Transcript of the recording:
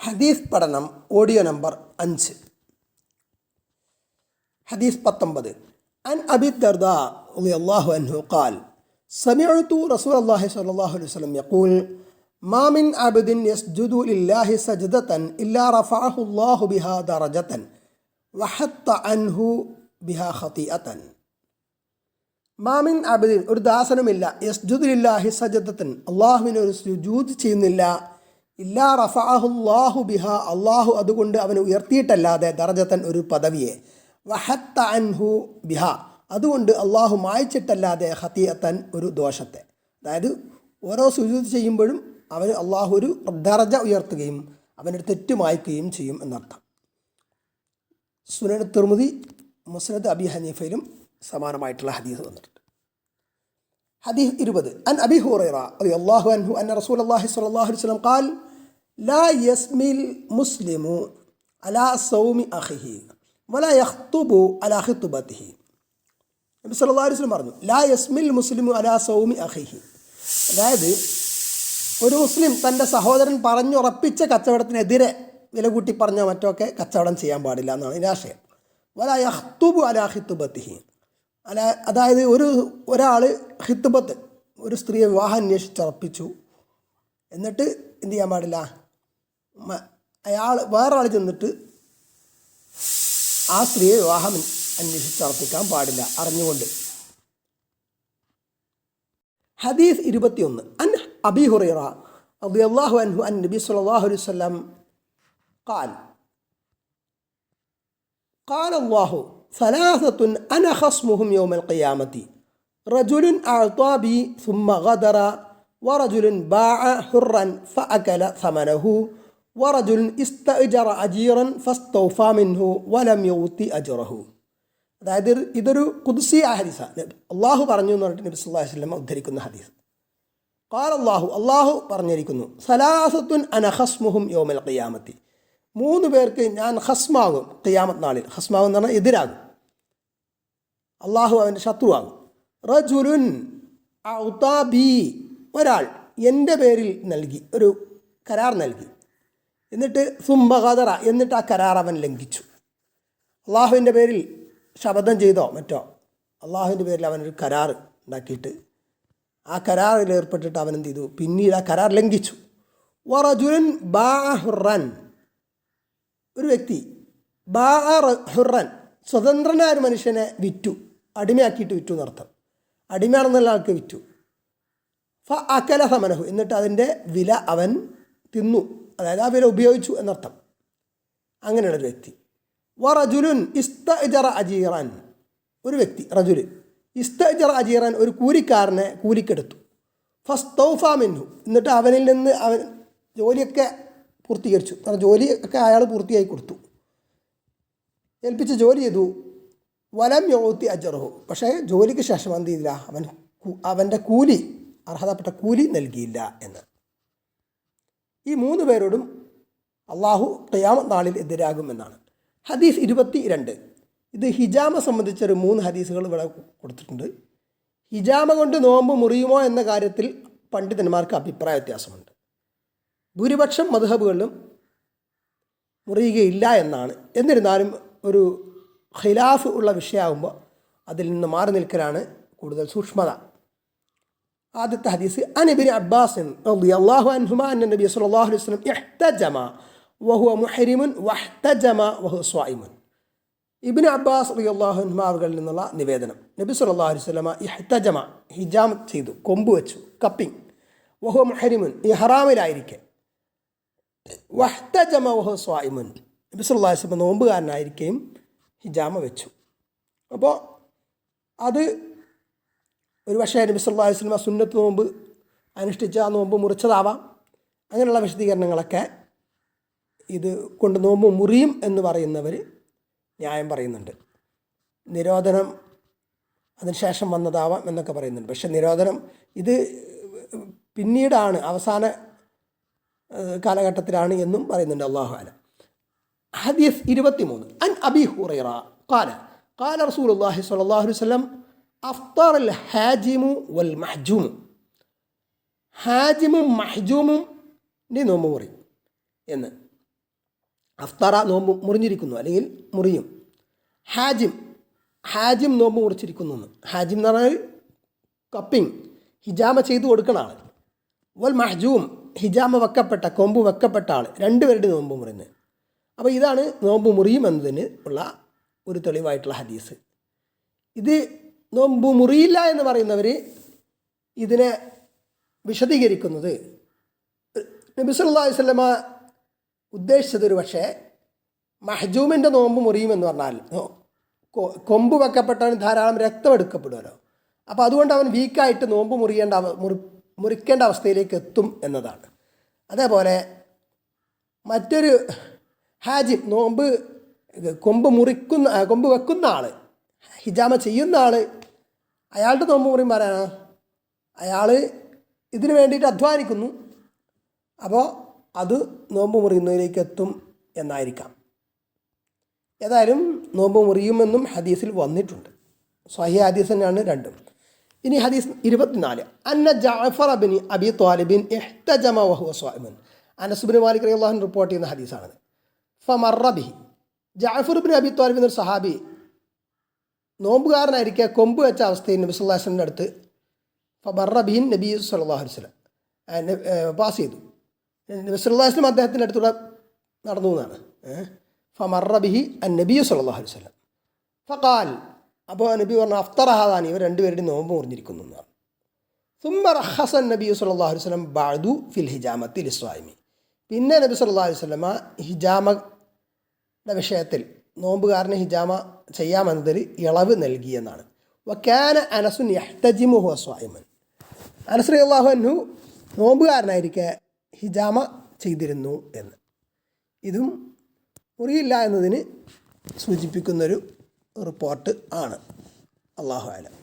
ഹദീസ് പഠനം audio number 5. ഹദീസ് 19. അൻ അബി ദർദാ റളിയല്ലാഹു അൻഹു ഖാൽ സമിഅ്തു റസൂലല്ലാഹി സ്വല്ലല്ലാഹു അലൈഹി വസല്ലം യഖൂൽ മാ മിൻ അബ്ദിൻ യസ്ജുദു ലില്ലാഹി സജ്ദതൻ ഇല്ലാ റഫഅഹു അല്ലാഹു ബിഹാ ദറജതൻ വഹത്ത അൻഹു ബിഹാ ഖതിഅതൻ. മാ മിൻ അബ്ദിൻ, ഒരു ദാസനുമില്ല, യസ്ജുദു ലില്ലാഹി സജ്ദതൻ, അല്ലാഹുവിന് ഒരു സുജൂദ് ചെയ്യുന്നില്ല, ഇല്ലാ റഫഅഹുല്ലാഹു ബിഹ, അള്ളാഹു അതുകൊണ്ട് അവന് ഉയർത്തിയിട്ടല്ലാതെ, ദറജത്തൻ ഒരു പദവിയെ, വഹത്ത അൻഹു ബിഹ, അതുകൊണ്ട് അള്ളാഹു മായ്ച്ചിട്ടല്ലാതെ, ഖതിഅത്തൻ ഒരു ദോഷത്തെ. അതായത് ഓരോ സുജൂദ് ചെയ്യുമ്പോഴും അവന് അള്ളാഹു ഒരു ദറജ ഉയർത്തുകയും അവനൊരു തെറ്റ് മായ്ക്കുകയും ചെയ്യും എന്നർത്ഥം. സുനൻ തിർമിദി, മുസ്നദ് അബി ഹനീഫയിലും സമാനമായിട്ടുള്ള ഹദീസ് വന്നിട്ടുണ്ട്. ഹദീസ് 20. അൻ അബി ഹുറൈറ റളിയല്ലാഹു അൻഹു അന്ന റസൂലല്ലാഹി സ്വല്ലല്ലാഹു അലൈഹി വസല്ലം ഖാൽ ലാ യസ്മിൽ മുസ്ലിമു അലാ സൗമി അഖിഹി വലാ യഖ്തുബു അലാ ഖിത്ബതിഹി. നബി സല്ലല്ലാഹു അലൈഹി വസല്ലം പറഞ്ഞു, ലാ യസ്മിൽ മുസ്ലിമു അലാ സൗമി അഖിഹി, അതായത് ഒരു മുസ്ലിം തൻ്റെ സഹോദരൻ പറഞ്ഞുറപ്പിച്ച കച്ചവടത്തിനെതിരെ വില കൂട്ടി പറഞ്ഞോ മറ്റോ കച്ചവടം ചെയ്യാൻ പാടില്ല എന്നാണ് ഇതിൻ്റെ ആശയം. വലാ യഖ്തുബു അലാ ഖിത്ബതിഹി, അതായത് ഒരാൾ ഖിത്ബത്ത്, ഒരു സ്ത്രീയെ വിവാഹം അന്വേഷിച്ചുറപ്പിച്ചു, എന്നിട്ട് എന്ത് ചെയ്യാൻ പാടില്ല, വേറൊരാൾ ചെന്നിട്ട് ആ സ്ത്രീയെ വിവാഹം അന്വേഷിച്ചുറപ്പിക്കാൻ പാടില്ല അറിഞ്ഞുകൊണ്ട്. ഹദീസ് 21. അൻ അബി ഹുറൈറ റളിയല്ലാഹു അൻഹു അൻ നബി സ്വല്ലല്ലാഹു അലൈഹി വസല്ലം ഖാൽ ഖാല അല്ലാഹു ثلاثة أنا خصمهم يوم القيامة رجل أعطى بي ثم غدر ورجل باع حرا فأكل ثمنه ورجل استأجر أجيرا فاستوفى منه ولم يؤت أجره. അതായത് ഇതൊരു ഖുദ്സിയ ഹദീസാണ്. അള്ളാഹു പറഞ്ഞു എന്ന് പറഞ്ഞിട്ട് നബി സല്ലല്ലാഹു അലൈഹി വസല്ലം ഉദ്ധരിക്കുന്ന ഹദീസ്. ഖാല അള്ളാഹു പറഞ്ഞിരിക്കുന്നു, സലാസത്തുൻ അന ഖസ്മുഹും യൗമൽ ഖിയാമത്തി, 3 പേർക്ക് ഞാൻ ഖസ്മാകും ഖിയാമത്ത് നാളിൽ. ഖസ്മാകും എന്ന് പറഞ്ഞാൽ എതിരാകും, അള്ളാഹു അവൻ്റെ ശത്രുവാകും. റജുലുൻ ഔതാ ബി, ഒരാൾ എൻ്റെ പേരിൽ നൽകി, ഒരു കരാർ നൽകി, എന്നിട്ട് സുമ്മ ഖദറ, എന്നിട്ട് ആ കരാർ അവൻ ലംഘിച്ചു. അള്ളാഹുവിൻ്റെ പേരിൽ ശപഥം ചെയ്തോ മറ്റോ, അള്ളാഹുവിൻ്റെ പേരിൽ അവനൊരു കരാർ ഉണ്ടാക്കിയിട്ട് ആ കരാറിൽ ഏർപ്പെട്ടിട്ട് അവൻ എന്ത് ചെയ്തു, പിന്നീട് ആ കരാർ ലംഘിച്ചു. വറജുലുൻ ബാഅ ഹുറൻ, ഒരു വ്യക്തി ബാഅ ഹുറൻ, സ്വതന്ത്രനായ ഒരു മനുഷ്യനെ വിറ്റു, അടിമയാക്കിയിട്ട് വിറ്റു എന്നർത്ഥം. അടിമയാണെന്നുള്ള ആൾക്ക് വിറ്റു. ഫ അകല സമനഹു, എന്നിട്ട് അതിൻ്റെ വില അവൻ തിന്നു, അതായത് ആ വില ഉപയോഗിച്ചു എന്നർത്ഥം. അങ്ങനെയുള്ളൊരു വ്യക്തി. വറജുലുൻ ഇസ്തഅജറ അജീറാൻ, ഒരു വ്യക്തി റജുല് ഇസ്തഅജറ അജീറാൻ, ഒരു കൂലിക്കാരനെ കൂലിക്കെടുത്തു. ഫസ്തൗഫാ മിൻഹു, എന്നിട്ട് അവനിൽ നിന്ന് അവൻ ജോലിയൊക്കെ പൂർത്തീകരിച്ചു, ജോലിയൊക്കെ അയാൾ പൂർത്തിയായി കൊടുത്തു, ഏൽപ്പിച്ച് ജോലി ചെയ്തു. വലം യൗത്തി അജറഹു, പക്ഷേ ജോലിക്ക് ശേഷം എന്ത് ചെയ്തില്ല, അവൻ്റെ കൂലി, അർഹതപ്പെട്ട കൂലി നൽകിയില്ല എന്ന്. ഈ 3 പേരോടും അള്ളാഹു ഖിയാമത്ത് നാളിൽ എതിരാകുമെന്നാണ്. ഹദീസ് 22. ഇത് ഹിജാമ സംബന്ധിച്ചൊരു 3 ഹദീസുകൾ ഇവിടെ കൊടുത്തിട്ടുണ്ട്. ഹിജാമ കൊണ്ട് നോമ്പ് മുറിയുമോ എന്ന കാര്യത്തിൽ പണ്ഡിതന്മാർക്ക് അഭിപ്രായ വ്യത്യാസമുണ്ട്. ഭൂരിപക്ഷം മദ്ഹബുകളിലും മുറിയുകയില്ല എന്നാണ്. എന്നിരുന്നാലും ഒരു ഖിലാഫ് ഉള്ള വിഷയമാകുമ്പോൾ അതിൽ നിന്ന് മാറി നിൽക്കലാണ് കൂടുതൽ സൂക്ഷ്മത. ആദ്യത്തെ ഹദീസ് അൻ ഇബ്നു അബ്ബാസ് റളിയല്ലാഹു അൻഹുമാ അന്ന നബി സ്വല്ലല്ലാഹു അലൈഹി വസല്ലം ഇഹ്തജമ വഹുവ മുഹരിമുൻ വഹ്തജമ വഹുവ സ്വായിമുൻ. ഇബ്നു അബ്ബാസ് റളിയല്ലാഹു അൻഹുമാ അവകളിൽ നിന്നുള്ള നിവേദനം, നബി സ്വല്ലല്ലാഹു അലൈഹി വസല്ലം ഇഹ്തജമ, ഹിജാം ചെയ്തു, കൊമ്പ് വെച്ചു, കപ്പിംഗ്, വഹുവ മുഹരിമുൻ, ഇഹ്റാമിലായിരിക്കെ, വഹ്തജമ വഹുവ സ്വായിമുൻ, നബി സല്ലല്ലാഹു അലൈഹി വസല്ലം നോമ്പുകാരനായിരിക്കുകയും ഹിജാമ വെച്ചു. അപ്പോൾ അത് ഒരു പക്ഷേ നബി സല്ലല്ലാഹു അലൈഹി വസല്ലം സുന്നത്ത് നോമ്പ് അനുഷ്ഠിച്ച ആ നോമ്പ് മുറിച്ചതാവാം. അങ്ങനെയുള്ള വിശദീകരണങ്ങളൊക്കെ ഇത് കൊണ്ട് നോമ്പ് മുറിയും എന്ന് പറയുന്നവർ ന്യായം പറയുന്നുണ്ട്. നിരോധനം അതിനുശേഷം വന്നതാവാം എന്നൊക്കെ പറയുന്നുണ്ട്. പക്ഷെ നിരോധനം ഇത് പിന്നീടാണ്, അവസാന കാലഘട്ടത്തിലാണ് എന്നും പറയുന്നുണ്ട്. അല്ലാഹു അലം. ഹദീസ് 23. അൻ അബി ഹുറൈറ ഖാല ഖാല റസൂലുള്ളാഹി സ്വല്ലല്ലാഹു അലൈഹി വസല്ലം അഫ്തറൽ ഹാജിമു വൽ മഹ്ജൂമു, ഹാജിമും മഹ്ജൂമും നോമ്പ് മുറിയും എന്ന്. അഫ്തറ നോമ്പ് മുറിഞ്ഞിരിക്കുന്നു അല്ലെങ്കിൽ മുറിയും. ഹാജിം നോമ്പ് മുറിച്ചിരിക്കുന്നു എന്ന്. ഹാജിം എന്ന് പറഞ്ഞാൽ കപ്പിങ്, ഹിജാമ ചെയ്തു കൊടുക്കുന്ന ആൾ. വൽ മഹ്ജൂം, ഹിജാമ വെക്കപ്പെട്ട, കൊമ്പ് വെക്കപ്പെട്ട ആൾ, രണ്ടുപേരുടെ നോമ്പ് മുറിയുന്നത്. അപ്പോൾ ഇതാണ് നോമ്പ് മുറിയും എന്നതിന് ഉള്ള ഒരു തെളിവായിട്ടുള്ള ഹദീസ്. ഇത് നോമ്പ് മുറിയില്ല എന്ന് പറയുന്നവർ ഇതിനെ വിശദീകരിക്കുന്നത് നബി സല്ലല്ലാഹു അലൈഹി വസല്ലമ ഉദ്ദേശിച്ചത് ഒരു പക്ഷേ മഹ്ജൂമിൻ്റെ നോമ്പ് മുറിയുമെന്ന് പറഞ്ഞാൽ കൊമ്പ് വെക്കപ്പെട്ടവന് ധാരാളം രക്തം എടുക്കപ്പെടുമല്ലോ, അപ്പോൾ അതുകൊണ്ട് അവൻ വീക്കായിട്ട് നോമ്പ് മുറിക്കേണ്ട അവസ്ഥയിലേക്ക് എത്തും എന്നതാണ്. അതേപോലെ മറ്റൊരു ഹാജിം, കൊമ്പ് വെക്കുന്ന ആൾ, ഹിജാമ ചെയ്യുന്ന ആൾ, അയാളുടെ നോമ്പ് മുറിയും പറയാനാ, അയാൾ ഇതിനു വേണ്ടിയിട്ട് അധ്വാനിക്കുന്നു, അപ്പോൾ അത് നോമ്പ് മുറിയുന്നതിലേക്ക് എത്തും എന്നായിരിക്കാം. ഏതായാലും നോമ്പ് മുറിയുമെന്നും ഹദീസിൽ വന്നിട്ടുണ്ട്. സ്വഹീഹ് ഹദീസ് തന്നെയാണ് രണ്ടും. ഇനി ഹദീസ് 24. അന്ന ജഅഫർ ബിൻ അബി ത്വാലിബിൻ ഇഹ്തജമ വഹുവ സ്വാഇമുൻ. അനസ് ബിൻ മാലിക് റളിയല്ലാഹു അൻഹു റിപ്പോർട്ട് ചെയ്യുന്ന ഹദീസാണത്. ഫമറ ബിഹി, ജഅഫർ ബിൻ അബി ത്വാലിബ് എന്നൊരു സഹാബി നോമ്പുകാരനായിരിക്കെ കൊമ്പ് വെച്ച അവസ്ഥയിൽ നബി സല്ലല്ലാഹു അലൈഹി വസല്ലമയുടെ അടുത്ത് ഫമറ ബിഹിൻ നബി സല്ലല്ലാഹു അലൈഹി വസല്ലം പാസ് ചെയ്തു. നബി സല്ലല്ലാഹു അലൈഹി വസല്ലം അദ്ദേഹത്തിൻ്റെ അടുത്തൂടെ നടന്നു എന്നാണ്. ഫമറ ബിഹി അൻ നബി സല്ലല്ലാഹു അലൈഹി വസല്ലം ഫഖാൽ, അപ്പോൾ നബി പറഞ്ഞു അഫ്തറ ഹാദാനി, ഇവർ രണ്ടുപേരുടെയും നോമ്പ് മുറിഞ്ഞിരിക്കുന്നു എന്നാണ്. സുമ്മ റഖസ നബി സല്ലല്ലാഹു അലൈഹി വസല്ലം ബഅദു ഫിൽ ഹിജാമത്തി ലിസ്വായിമി. പിന്നെ നബി സല്ലല്ലാഹു അലൈഹി വസല്ലമ ഹിജാമയുടെ വിഷയത്തിൽ നോമ്പുകാരന് ഹിജാമ ചെയ്യാമെന്നതിൽ ഇളവ് നൽകിയെന്നാണ്. വകാന അനസുൻ യഹ്തജിമു ഹുവ സ്വായിമൻ. അനസ് റളിയല്ലാഹു അൻഹു നോമ്പുകാരനായിരിക്കെ ഹിജാമ ചെയ്തിരുന്നു എന്ന്. ഇതും മുറിയില്ല എന്നതിന് സൂചിപ്പിക്കുന്നൊരു റിപ്പോർട്ട് ആണ്. അല്ലാഹു അലം.